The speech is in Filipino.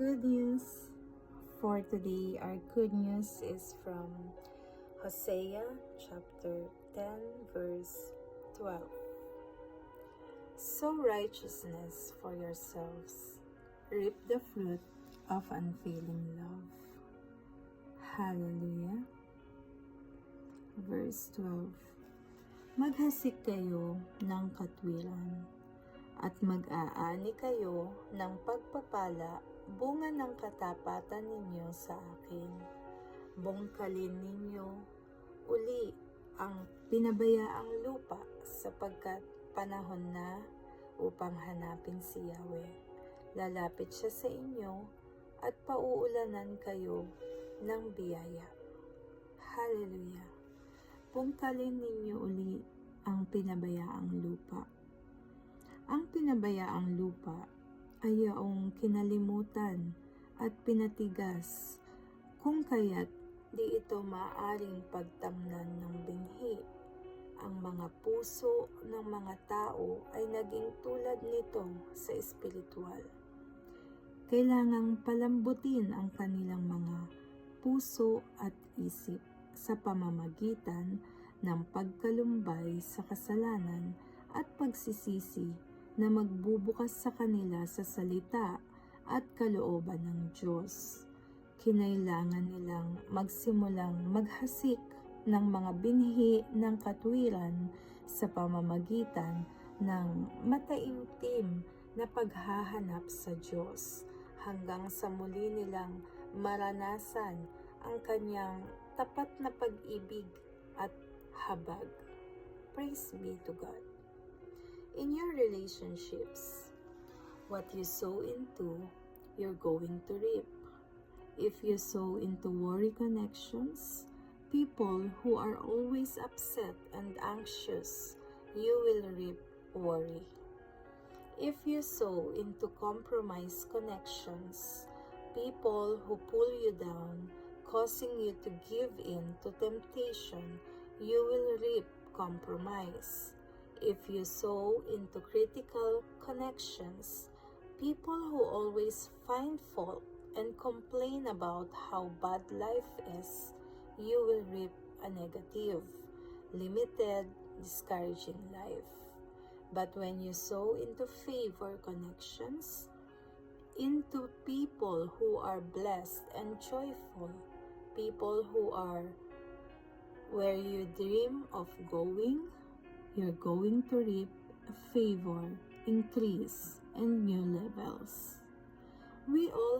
Good news for today. Our good news is from Hosea chapter 10 verse 12. Sow righteousness for yourselves, reap the fruit of unfailing love. Hallelujah. Verse 12. Maghasik kayo ng katwiran at mag-aani kayo ng pagpapala, bunga ng katapatan ninyo sa akin. Bungkalin ninyo uli ang pinabayaang lupa sapagkat panahon na upang hanapin si Yahweh. Lalapit siya sa inyo at pauulanan kayo ng biyaya. Hallelujah! Bungkalin ninyo uli ang pinabayaang lupa. Ang pinabayaang lupa ay yaong kinalimutan at pinatigas, kung kaya't di ito maaaring pagtamnan ng binhi. Ang mga puso ng mga tao ay naging tulad nito sa espiritual. Kailangang palambutin ang kanilang mga puso at isip sa pamamagitan ng pagkalumbay sa kasalanan at pagsisisi na magbubukas sa kanila sa salita at kalooban ng Diyos. Kinailangan nilang magsimulang maghasik ng mga binhi ng katwiran sa pamamagitan ng mataimtim na paghahanap sa Diyos hanggang sa muli nilang maranasan ang kanyang tapat na pag-ibig at habag. Praise be to God. In your relationships, what you sow into, you're going to reap. If you sow into worry connections, people who are always upset and anxious, you will reap worry. If you sow into compromise connections, people who pull you down, causing you to give in to temptation, you will reap compromise. If you sow into critical connections, people who always find fault and complain about how bad life is, you will reap a negative, limited, discouraging life. But when you sow into favor connections, into people who are blessed and joyful, people who are where you dream of going, you're going to reap favor, increase, and new levels. We all